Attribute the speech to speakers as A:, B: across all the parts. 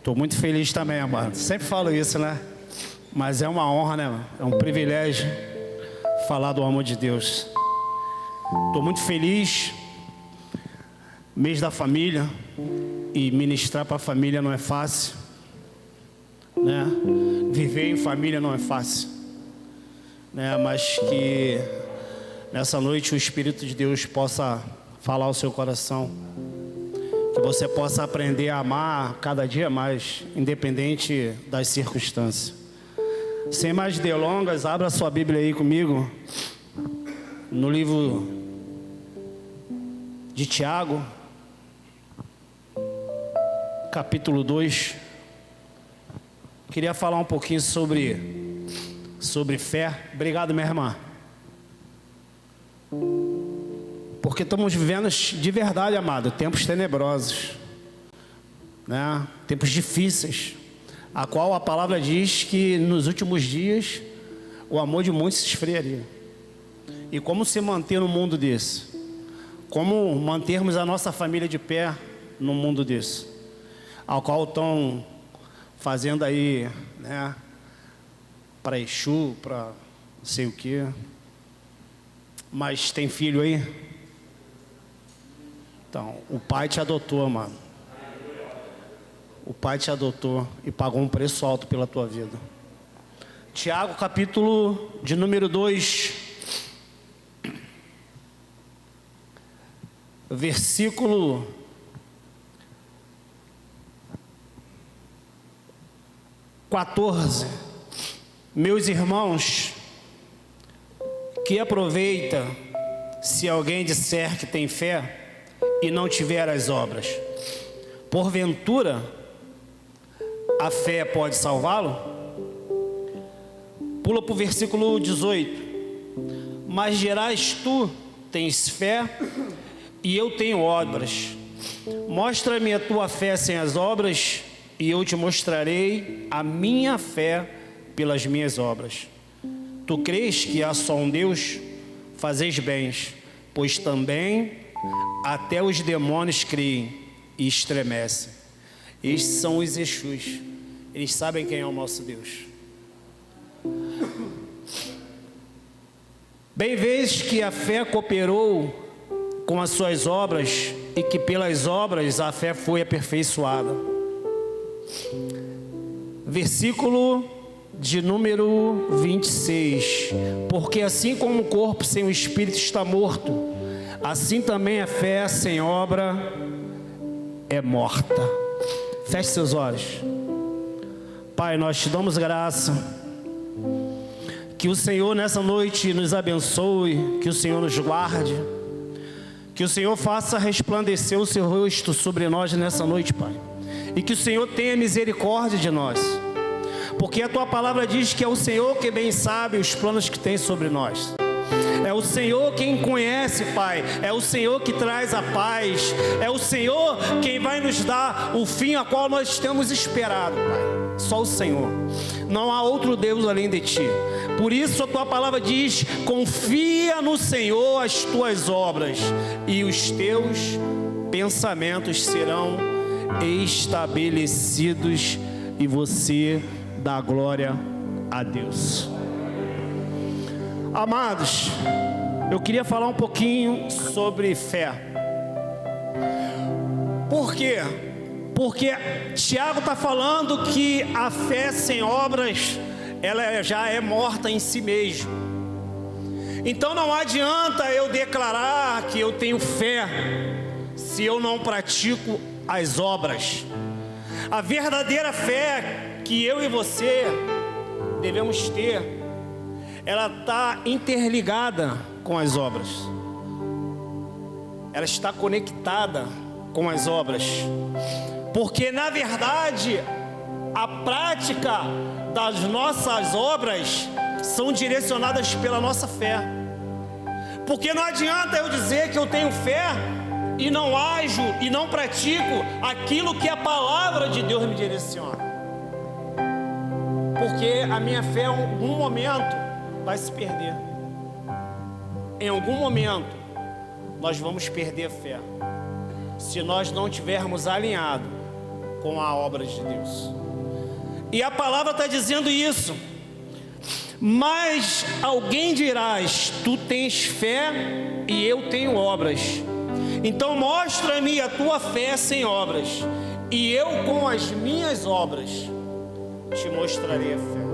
A: Estou muito feliz também, amado. Sempre falo isso, né? Mas é uma honra, né? É um privilégio falar do amor de Deus. Estou muito feliz. Mês da família. E ministrar para a família não é fácil, né? Viver em família não é fácil, né? Mas que nessa noite o Espírito de Deus possa falar ao seu coração. Que você possa aprender a amar cada dia mais, independente das circunstâncias. Sem mais delongas, abra sua Bíblia aí comigo, no livro de Tiago, capítulo 2. Queria falar um pouquinho sobre fé. Obrigado, minha irmã. Porque estamos vivendo de verdade, amado, tempos tenebrosos, né? Tempos difíceis, a qual a palavra diz que nos últimos dias o amor de muitos se esfriaria. E como se manter no mundo desse? Como mantermos a nossa família de pé no mundo desse? Ao qual estão fazendo aí, né, para Exu, para não sei o que. Mas tem filho aí? Então, o pai te adotou, mano. O pai te adotou e pagou um preço alto pela tua vida. Tiago, capítulo de número 2, versículo 14. Meus irmãos, que aproveita se alguém disser que tem fé e não tiver as obras? Porventura, a fé pode salvá-lo? Pula para o versículo 18. Mas dirás tu, tens fé e eu tenho obras. Mostra-me a tua fé sem as obras e eu te mostrarei a minha fé pelas minhas obras. Tu crês que há só um Deus? Fazeis bens, pois também até os demônios creem e estremecem. Estes são os Exus. Eles sabem quem é o nosso Deus. Bem vês que a fé cooperou com as suas obras e que pelas obras a fé foi aperfeiçoada. Versículo de número 26. Porque assim como o corpo sem o espírito está morto, assim também a fé sem obra é morta. Feche seus olhos. Pai, nós te damos graça. Que o Senhor nessa noite nos abençoe, que o Senhor nos guarde, que o Senhor faça resplandecer o seu rosto sobre nós nessa noite, Pai. E que o Senhor tenha misericórdia de nós. Porque a tua palavra diz que é o Senhor que bem sabe os planos que tem sobre nós. É o Senhor quem conhece, Pai. É o Senhor que traz a paz. É o Senhor quem vai nos dar o fim a qual nós temos esperado, Pai. Só o Senhor. Não há outro Deus além de Ti. Por isso a Tua palavra diz: confia no Senhor as Tuas obras e os Teus pensamentos serão estabelecidos, e você dá glória a Deus. Amados, eu queria falar um pouquinho sobre fé. Por quê? Porque Tiago está falando que a fé sem obras, ela já é morta em si mesma. Então não adianta eu declarar que eu tenho fé se eu não pratico as obras. A verdadeira fé que eu e você devemos ter, ela está interligada com as obras. Ela está conectada com as obras. Porque na verdade a prática das nossas obras são direcionadas pela nossa fé. Porque não adianta eu dizer que eu tenho fé e não ajo e não pratico aquilo que a palavra de Deus me direciona. Porque a minha fé em algum momento vai se perder. Em algum momento nós vamos perder a fé, se nós não tivermos alinhado com a obra de Deus. E a palavra está dizendo isso. Mas alguém dirás: tu tens fé e eu tenho obras. Então mostra-me a tua fé sem obras, e eu com as minhas obras te mostrarei a fé.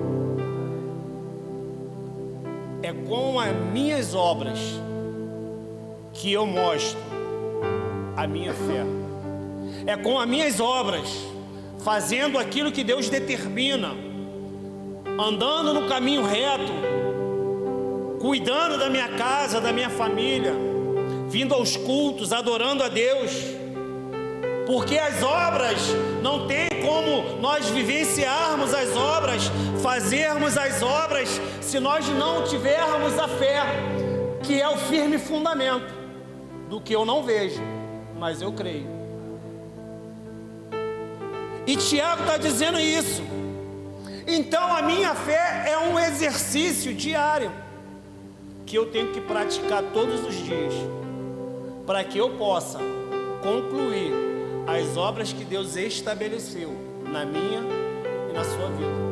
A: É com as minhas obras que eu mostro a minha fé. É com as minhas obras, fazendo aquilo que Deus determina, andando no caminho reto, cuidando da minha casa, da minha família, vindo aos cultos, adorando a Deus. Porque as obras, não tem como nós vivenciarmos as obras, fazermos as obras, se nós não tivermos a fé, que é o firme fundamento do que eu não vejo, mas eu creio. E Tiago está dizendo isso. Então a minha fé é um exercício diário, que eu tenho que praticar todos os dias, para que eu possa concluir as obras que Deus estabeleceu na minha e na sua vida.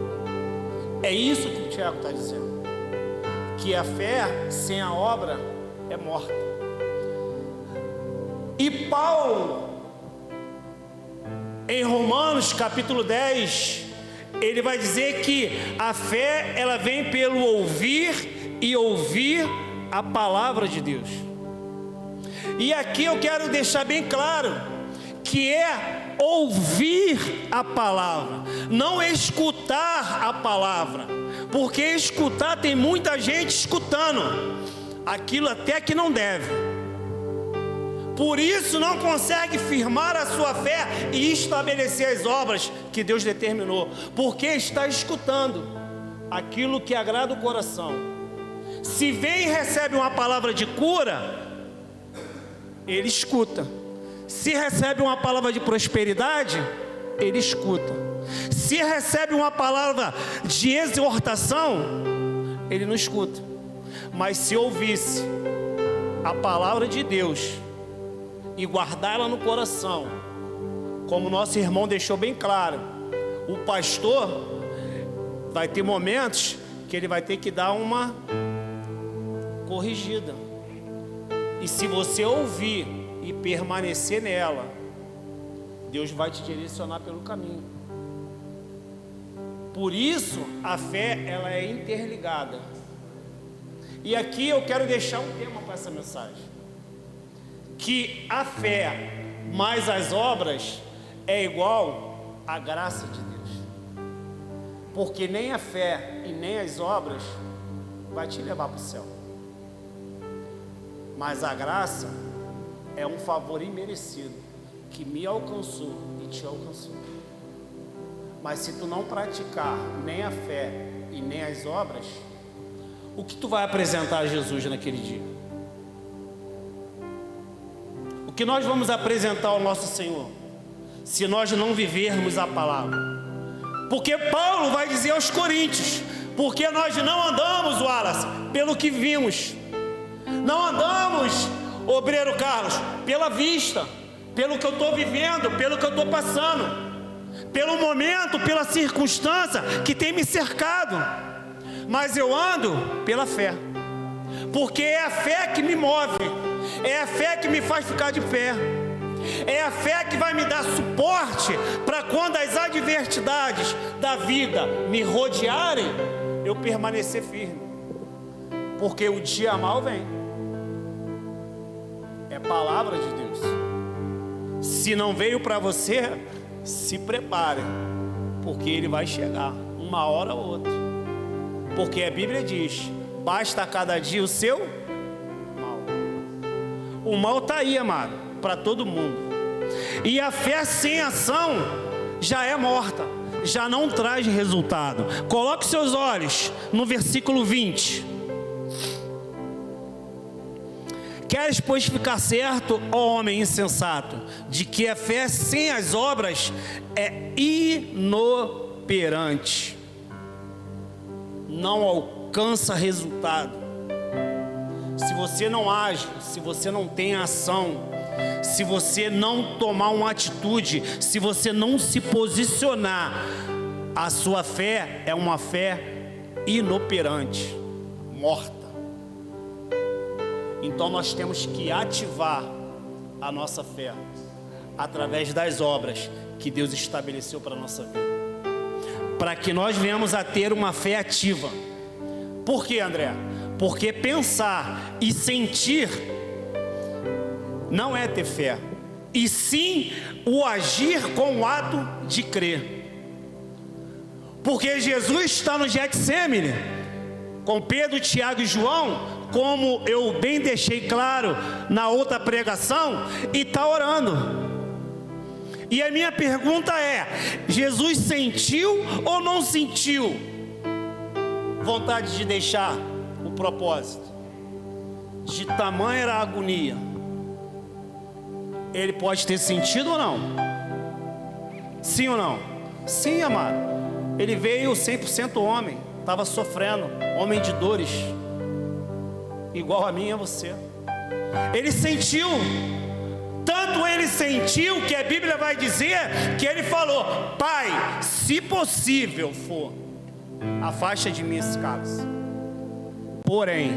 A: É isso que o Tiago está dizendo, que a fé sem a obra é morta. E Paulo, em Romanos capítulo 10, ele vai dizer que a fé, ela vem pelo ouvir e ouvir a palavra de Deus. E aqui eu quero deixar bem claro que é ouvir a palavra, não escutar a palavra, porque escutar, tem muita gente escutando aquilo até que não deve, por isso não consegue firmar a sua fé e estabelecer as obras que Deus determinou, porque está escutando aquilo que agrada o coração. Se vem e recebe uma palavra de cura, ele escuta. Se recebe uma palavra de prosperidade, ele escuta. Se recebe uma palavra de exortação, ele não escuta. Mas se ouvisse a palavra de Deus e guardá-la no coração, como nosso irmão deixou bem claro, o pastor vai ter momentos que ele vai ter que dar uma corrigida. E se você ouvir e permanecer nela, Deus vai te direcionar pelo caminho. Por isso a fé, ela é interligada. E aqui eu quero deixar um tema para essa mensagem, que a fé mais as obras é igual à graça de Deus. Porque nem a fé e nem as obras vai te levar para o céu, mas a graça é um favor imerecido que me alcançou e te alcançou. Mas se tu não praticar nem a fé e nem as obras, o que tu vai apresentar a Jesus naquele dia? O que nós vamos apresentar ao nosso Senhor, se nós não vivermos a palavra? Porque Paulo vai dizer aos Coríntios: porque nós não andamos, Wallace, pelo que vimos, não andamos, obreiro Carlos, pela vista, pelo que eu estou vivendo, pelo que eu estou passando, pelo momento, pela circunstância que tem me cercado, mas eu ando pela fé, porque é a fé que me move, é a fé que me faz ficar de pé, é a fé que vai me dar suporte para quando as adversidades da vida me rodearem, eu permanecer firme, porque o dia mal vem. É palavra de Deus. Se não veio para você, se prepare, porque ele vai chegar uma hora ou outra. Porque a Bíblia diz: basta a cada dia o seu mal. O mal está aí, amado, para todo mundo. E a fé sem ação já é morta, já não traz resultado. Coloque seus olhos no versículo 20. Queres, pois, ficar certo, ó homem insensato, de que a fé sem as obras é inoperante, não alcança resultado. Se você não age, se você não tem ação, se você não tomar uma atitude, se você não se posicionar, a sua fé é uma fé inoperante, morta. Então nós temos que ativar a nossa fé através das obras que Deus estabeleceu para a nossa vida, para que nós venhamos a ter uma fé ativa. Por quê, André? Porque pensar e sentir não é ter fé, e sim o agir com o ato de crer. Porque Jesus está no Getsêmani com Pedro, Tiago e João, como eu bem deixei claro na outra pregação, e está orando. E a minha pergunta é: Jesus sentiu ou não sentiu vontade de deixar o propósito? De tamanha era a agonia. Ele pode ter sentido ou não? Sim ou não? Sim, amado. Ele veio 100% homem, estava sofrendo, homem de dores, igual a mim e a você. Ele sentiu, tanto ele sentiu que a Bíblia vai dizer que ele falou: Pai, se possível for, afasta de mim esse cálice, porém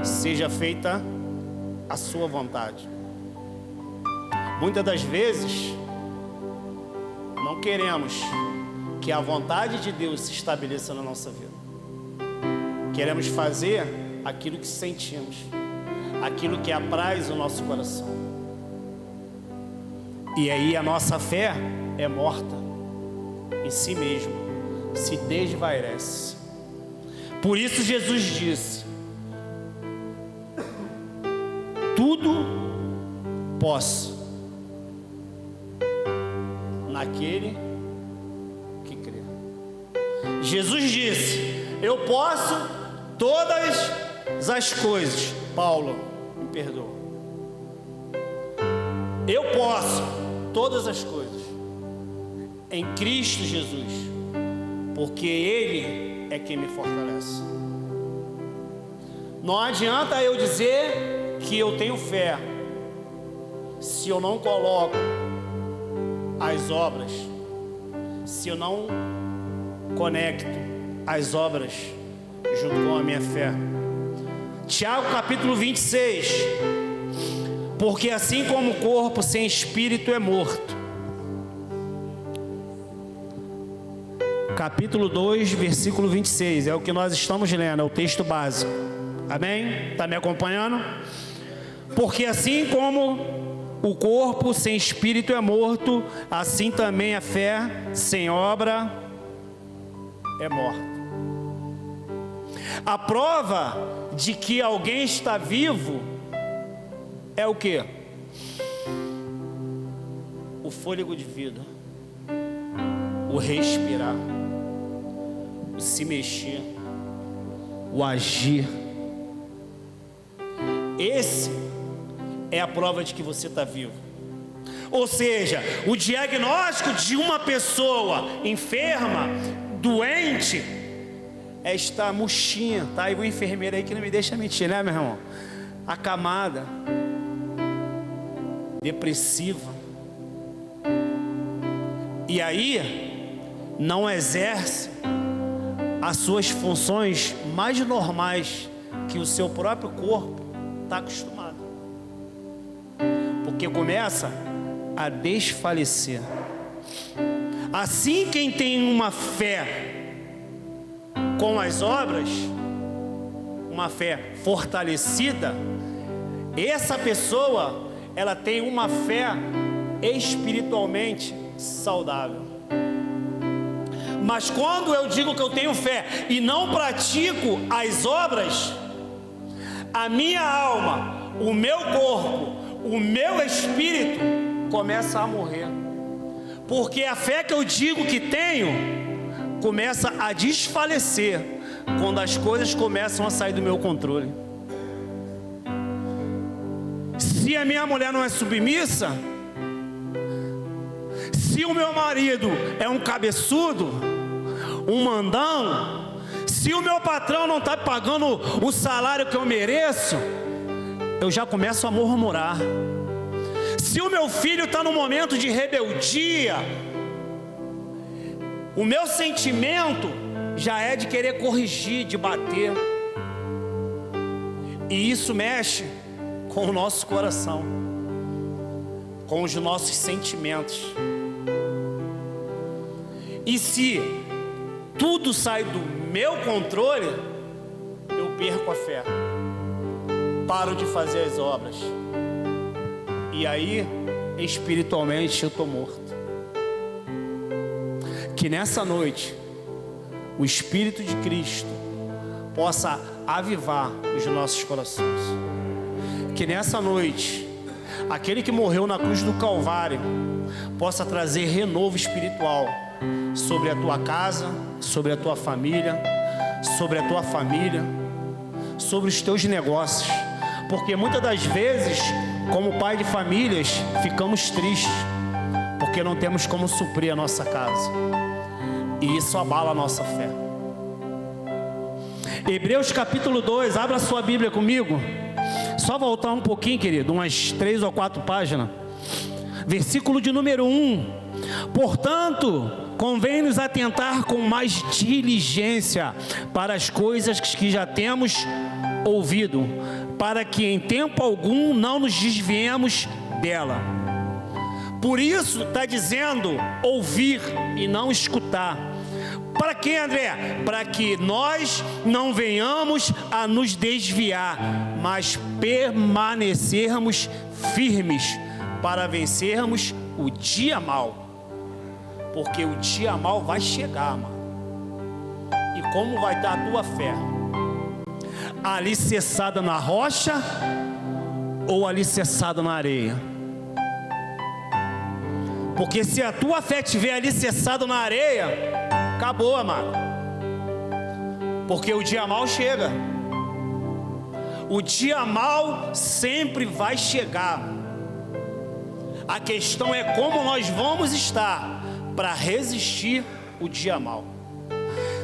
A: seja feita a sua vontade. Muitas das vezes não queremos que a vontade de Deus se estabeleça na nossa vida. Queremos fazer aquilo que sentimos, aquilo que apraz o nosso coração. E aí a nossa fé é morta em si mesma, se desvanece. Por isso Jesus disse: tudo posso naquele que crê. Jesus disse: eu posso todas as coisas. Paulo, me perdoa. Eu posso todas as coisas em Cristo Jesus, porque Ele é quem me fortalece. Não adianta eu dizer que eu tenho fé se eu não coloco as obras, se eu não conecto as obras junto com a minha fé. Tiago capítulo 26. Porque assim como o corpo sem espírito é morto. Capítulo 2, versículo 26, é o que nós estamos lendo, é o texto básico. Amém? Está me acompanhando? Porque assim como o corpo sem espírito é morto, assim também a fé sem obra é morta. A prova de que alguém está vivo é o quê? O fôlego de vida, o respirar, o se mexer, o agir. Esse é a prova de que você está vivo. Ou seja, o diagnóstico de uma pessoa enferma, doente, é estar murchinha, tá? E o enfermeiro aí que não me deixa mentir, né, meu irmão? Acamada, depressiva, e aí não exerce as suas funções mais normais que o seu próprio corpo está acostumado, porque começa a desfalecer. Assim, quem tem uma fé com as obras, uma fé fortalecida, essa pessoa, ela tem uma fé espiritualmente saudável. Mas quando eu digo que eu tenho fé e não pratico as obras, a minha alma, o meu corpo, o meu espírito começa a morrer. Porque a fé que eu digo que tenho começa a desfalecer quando as coisas começam a sair do meu controle. Se a minha mulher não é submissa, se o meu marido é um cabeçudo, um mandão, se o meu patrão não está pagando o salário que eu mereço, eu já começo a murmurar. Se o meu filho está no momento de rebeldia, o meu sentimento já é de querer corrigir, de bater. E isso mexe com o nosso coração, com os nossos sentimentos. E se tudo sai do meu controle, eu perco a fé, paro de fazer as obras, e aí espiritualmente eu estou morto. Que nessa noite o Espírito de Cristo possa avivar os nossos corações. Que nessa noite aquele que morreu na cruz do Calvário possa trazer renovo espiritual sobre a tua casa, sobre a tua família, sobre a tua família, sobre os teus negócios. Porque muitas das vezes, como pai de famílias, ficamos tristes porque não temos como suprir a nossa casa, e isso abala a nossa fé. Hebreus capítulo 2, abra sua Bíblia comigo. Só voltar um pouquinho, querido, umas 3 ou 4 páginas. Versículo de número 1. Portanto, convém-nos atentar com mais diligência para as coisas que já temos ouvido, para que em tempo algum não nos desviemos dela. Por isso está dizendo ouvir e não escutar. Para quê, André? Para que nós não venhamos a nos desviar, mas permanecermos firmes para vencermos o dia mau. Porque o dia mau vai chegar, mano. E como vai estar a tua fé? Alicerçada na rocha ou alicerçada na areia? Porque se a tua fé estiver alicerçada na areia, acabou, amado. Porque o dia mau chega. O dia mau sempre vai chegar. A questão é como nós vamos estar para resistir o dia mau.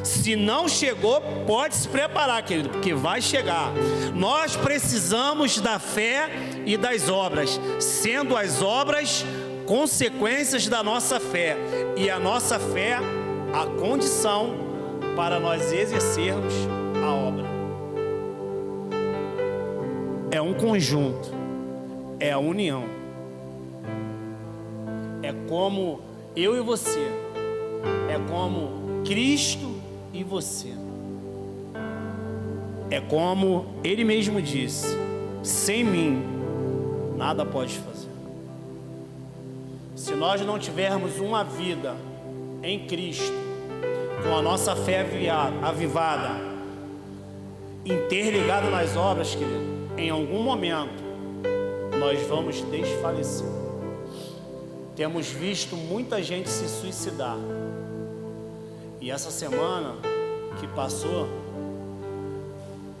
A: Se não chegou, pode se preparar, querido, porque vai chegar. Nós precisamos da fé e das obras, sendo as obras consequências da nossa fé, e a nossa fé a condição para nós exercermos a obra. É um conjunto, é a união. É como eu e você, é como Cristo e você. É como Ele mesmo disse: sem mim nada pode fazer. Se nós não tivermos uma vida em Cristo, com a nossa fé avivada, interligada nas obras, querido, em algum momento nós vamos desfalecer. Temos visto muita gente se suicidar. E essa semana que passou,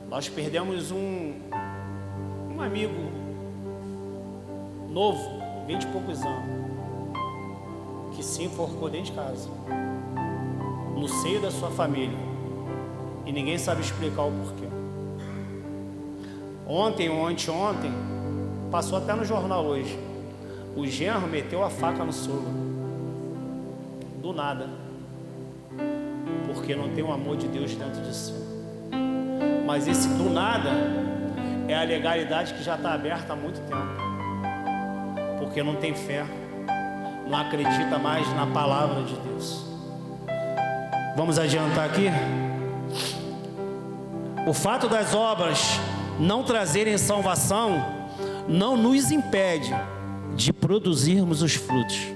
A: nós perdemos um amigo novo, 20 e poucos anos, que se enforcou dentro de casa, no seio da sua família, e ninguém sabe explicar o porquê. Ontem ou anteontem, passou até no jornal hoje, o genro meteu a faca no sogro, do nada, porque não tem o amor de Deus dentro de si. Mas esse do nada é a legalidade que já está aberta há muito tempo, porque não tem fé, não acredita mais na palavra de Deus. Vamos adiantar aqui. O fato das obras não trazerem salvação não nos impede de produzirmos os frutos.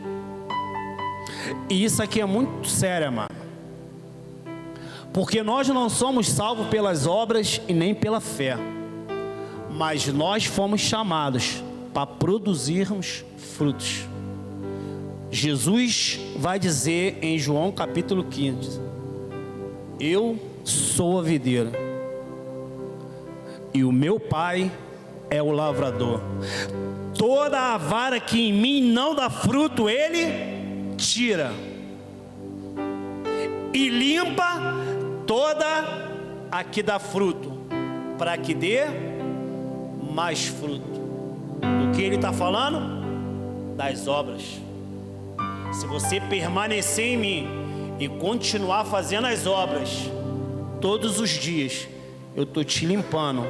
A: E isso aqui é muito sério, amado. Porque nós não somos salvos pelas obras e nem pela fé, mas nós fomos chamados para produzirmos frutos. Jesus vai dizer em João capítulo 15: eu sou a videira e o meu Pai é o lavrador. Toda a vara que em mim não dá fruto, Ele tira, e limpa toda a que dá fruto, para que dê mais fruto. Do que Ele está falando? das obras. Se você permanecer em mim e continuar fazendo as obras, todos os dias eu estou te limpando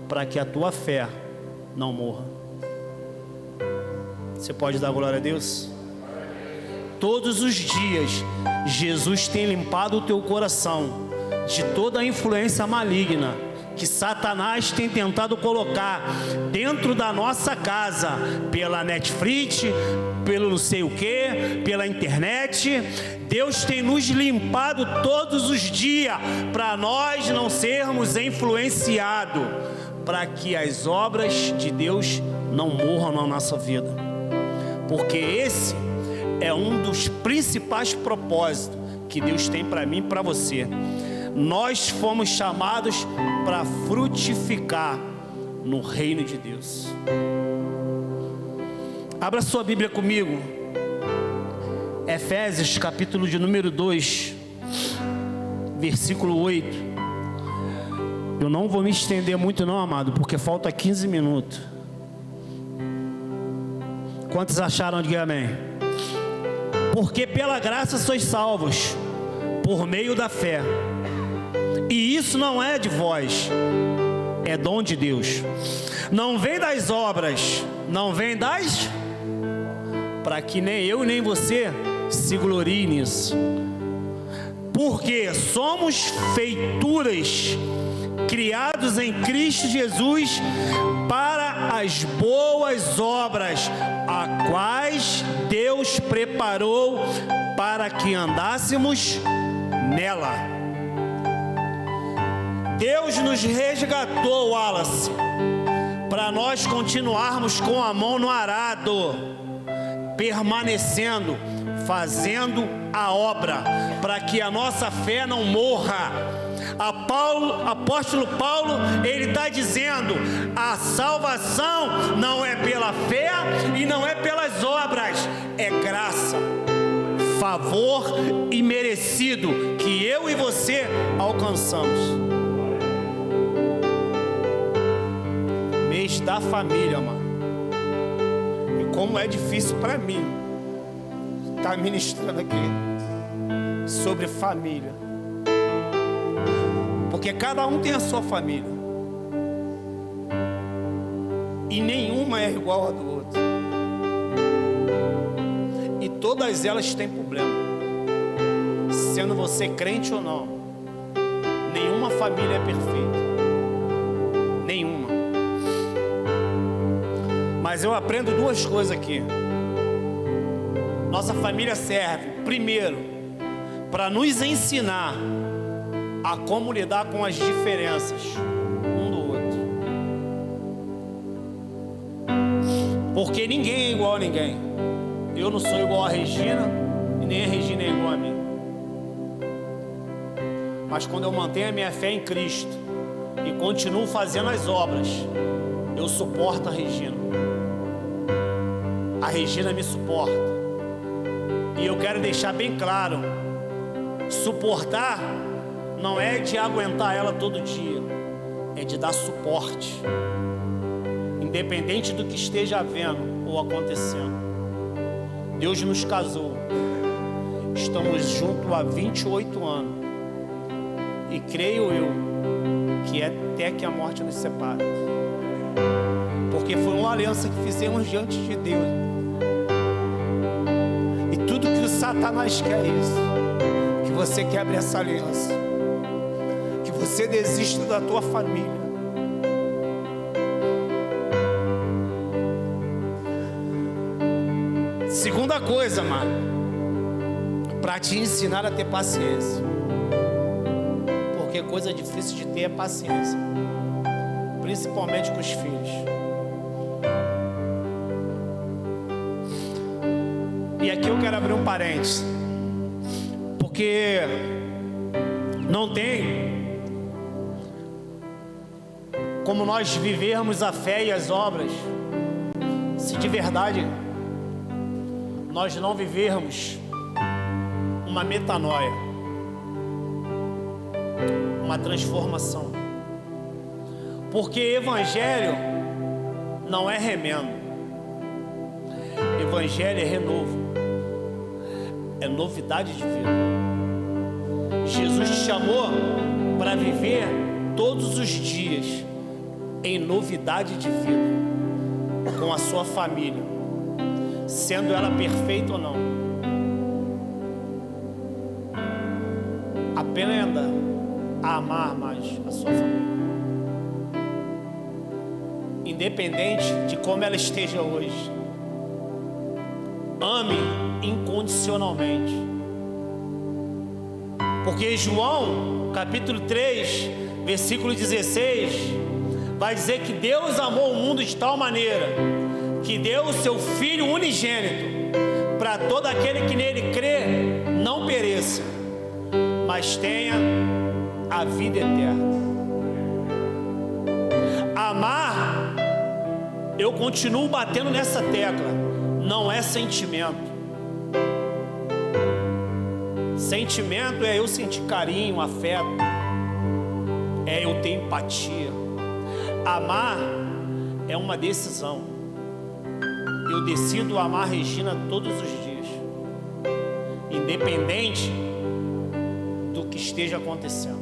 A: para que a tua fé não morra. Você pode dar glória a Deus? Todos os dias Jesus tem limpado o teu coração de toda a influência maligna que Satanás tem tentado colocar dentro da nossa casa, pela Netflix, pelo não sei o que, pela internet. Deus tem nos limpado todos os dias, para nós não sermos influenciados, para que as obras de Deus não morram na nossa vida, porque esse é um dos principais propósitos que Deus tem para mim e para você. Nós fomos chamados para frutificar no reino de Deus. Abra sua Bíblia comigo, Efésios capítulo de número 2, versículo 8. Eu não vou me estender muito não, amado, porque falta 15 minutos. Quantos acharam? Diga amém. Porque pela graça sois salvos, por meio da fé. E isso não é de vós, é dom de Deus. Não vem das obras, não vem das... para que nem eu nem você se glorie nisso. Porque somos feituras, criados em Cristo Jesus, para as boas obras, a quais Deus preparou para que andássemos nela. Deus nos resgatou, Wallace, para nós continuarmos com a mão no arado, permanecendo, fazendo a obra, para que a nossa fé não morra. Apóstolo Paulo, ele está dizendo: a salvação não é pela fé e não é pelas obras, é graça, favor e merecido que eu e você alcançamos. Mês da família, mano. E como é difícil para mim estar ministrando aqui sobre família, porque cada um tem a sua família e nenhuma é igual a do outro, e todas elas têm problema, sendo você crente ou não. Nenhuma família é perfeita, nenhuma. Mas eu aprendo duas coisas aqui. Nossa família serve, primeiro, para nos ensinar a como lidar com as diferenças um do outro. Porque ninguém é igual a ninguém. Eu não sou igual a Regina e nem a Regina é igual a mim. Mas quando eu mantenho a minha fé em Cristo e continuo fazendo as obras, eu suporto a Regina. A Regina me suporta. E eu quero deixar bem claro: suportar não é de aguentar ela todo dia, é de dar suporte, independente do que esteja havendo ou acontecendo. Deus nos casou, estamos juntos há 28 anos, e creio eu que é até que a morte nos separe, porque foi uma aliança que fizemos diante de Deus. E tudo que o Satanás quer é isso, que você quebre essa aliança, que você desista da tua família. Segunda coisa, mano, para te ensinar a ter paciência, porque coisa difícil de ter é paciência, principalmente com os filhos. E aqui eu quero abrir um parênteses, porque não tem como nós vivermos a fé e as obras se de verdade nós não vivermos uma metanoia, uma transformação. Porque evangelho não é remendo, Evangelho é renovo, é novidade de vida. Jesus te chamou para viver todos os dias em novidade de vida, com a sua família, sendo ela perfeita ou não. Aprenda a amar mais a sua família, independente de como ela esteja hoje. Ame incondicionalmente, porque João capítulo 3 versículo 16 vai dizer que Deus amou o mundo de tal maneira que deu o seu Filho unigênito, para todo aquele que nele crê não pereça, mas tenha a vida eterna. Amar, eu continuo batendo nessa tecla, não é sentimento. Sentimento é eu sentir carinho, afeto, é eu ter empatia. Amar é uma decisão. Eu decido amar Regina todos os dias, independente do que esteja acontecendo,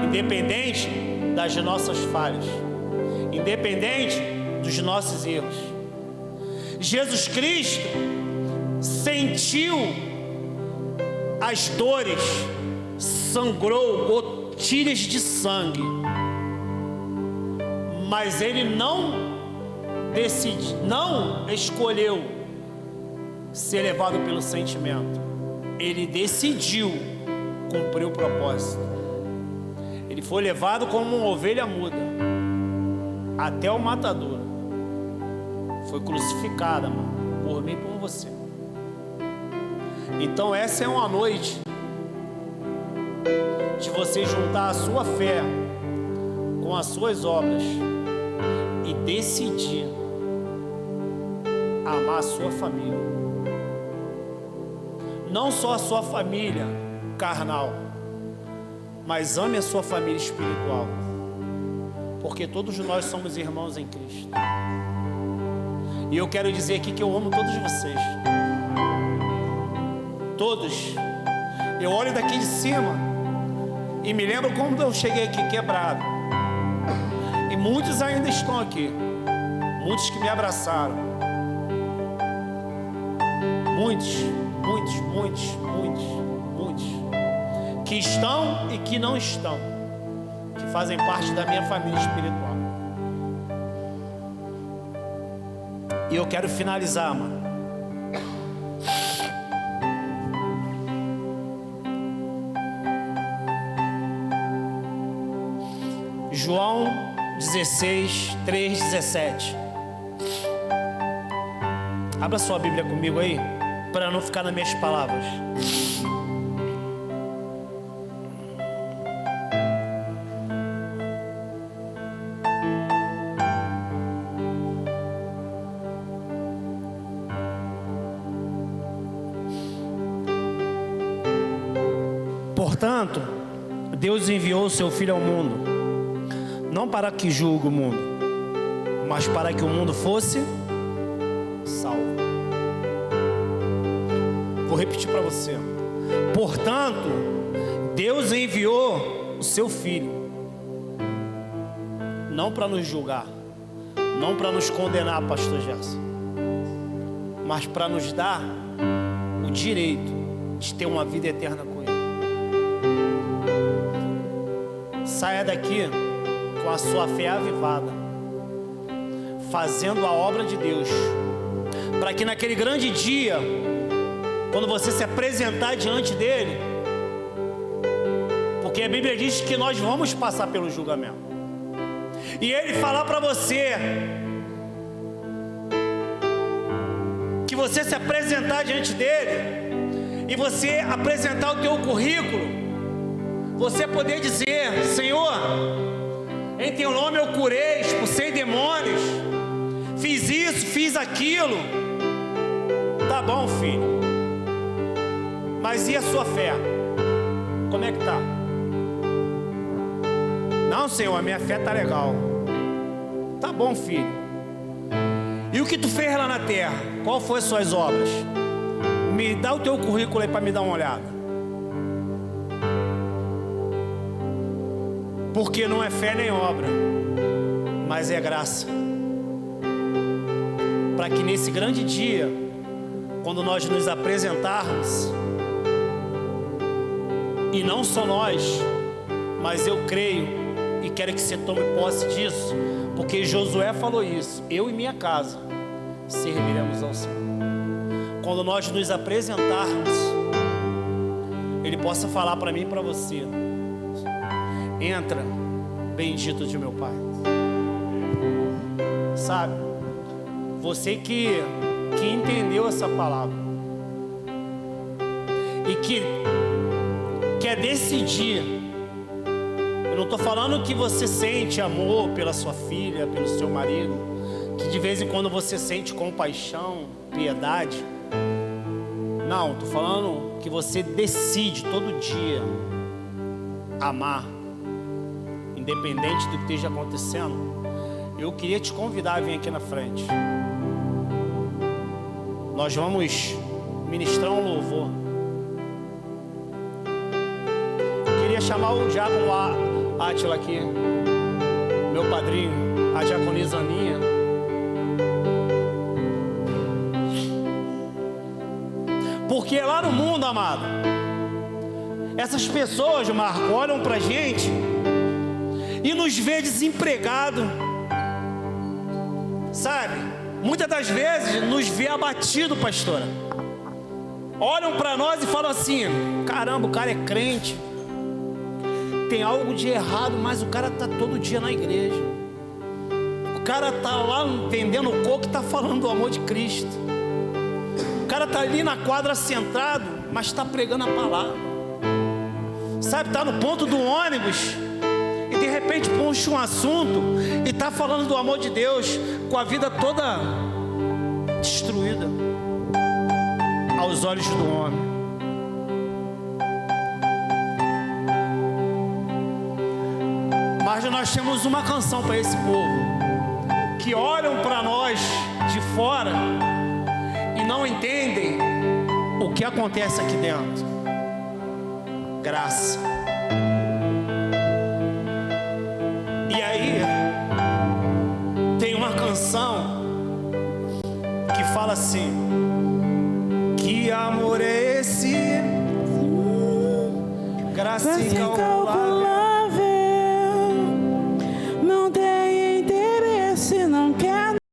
A: independente das nossas falhas, independente dos nossos erros. Jesus Cristo sentiu as dores, sangrou gotilhas de sangue, mas Ele não escolheu ser levado pelo sentimento. Ele decidiu cumprir o propósito. Ele foi levado como uma ovelha muda até o matador. Foi crucificada, mano, por mim e por você. Então essa é uma noite de você juntar a sua fé com as suas obras e decidir amar a sua família. Não só a sua família carnal, mas ame a sua família espiritual, porque todos nós somos irmãos em Cristo. E eu quero dizer aqui que eu amo todos vocês, todos. Eu olho daqui de cima e me lembro como eu cheguei aqui quebrado, e muitos ainda estão aqui, muitos que me abraçaram, muitos que estão e que não estão, que fazem parte da minha família espiritual. E eu quero finalizar, mano. João 16, 3, 17. Abra sua Bíblia comigo aí, para não ficar nas minhas palavras. Portanto, Deus enviou o seu Filho ao mundo, não para que julgue o mundo, mas para que o mundo fosse salvo. Vou repetir para você. Portanto, Deus enviou o seu Filho, não para nos julgar, não para nos condenar, pastor Gerson, mas para nos dar o direito de ter uma vida eterna com Ele. Saia daqui com a sua fé avivada, fazendo a obra de Deus, para que naquele grande dia, quando você se apresentar diante dele, porque a Bíblia diz que nós vamos passar pelo julgamento, e ele falar para você, que você se apresentar diante dele, e você apresentar o teu currículo, você poder dizer: Senhor, em teu nome eu curei, expulsei demônios, fiz isso, fiz aquilo. Tá bom, filho, mas e a sua fé? Como é que tá? Não, Senhor, a minha fé tá legal. Tá bom, filho. E o que tu fez lá na terra? Qual foi as suas obras? Me dá o teu currículo aí para me dar uma olhada. Porque não é fé nem obra, mas é graça. Para que nesse grande dia, quando nós nos apresentarmos, e não só nós, mas eu creio e quero que você tome posse disso, porque Josué falou isso: eu e minha casa serviremos ao Senhor. Quando nós nos apresentarmos, Ele possa falar para mim e para você: entra, bendito de meu Pai. Sabe, você que entendeu essa palavra e que quer decidir. Eu não estou falando que você sente amor pela sua filha, pelo seu marido, que de vez em quando você sente compaixão, piedade. Não, estou falando que você decide todo dia amar, independente do que esteja acontecendo. Eu queria te convidar a vir aqui na frente. Nós vamos ministrar um louvor. Eu queria chamar o diácono Átila aqui, meu padrinho, a diaconisa Aninha. Porque lá no mundo, amado, essas pessoas, Marco, olham pra gente e nos vê desempregado, sabe? Muitas das vezes nos vê abatido, pastora. Olham para nós e falam assim: caramba, o cara é crente, tem algo de errado, mas o cara está todo dia na igreja. O cara está lá vendendo coco e está falando do amor de Cristo. O cara está ali na quadra sentado, mas está pregando a palavra. Sabe, está no ponto do ônibus e de repente puxa um assunto e está falando do amor de Deus, com a vida toda destruída aos olhos do homem. Mas nós temos uma canção para esse povo, que olham para nós de fora e não entendem o que acontece aqui dentro. Graça. E aí tem uma canção que fala assim: que amor é esse? Graça incalculável.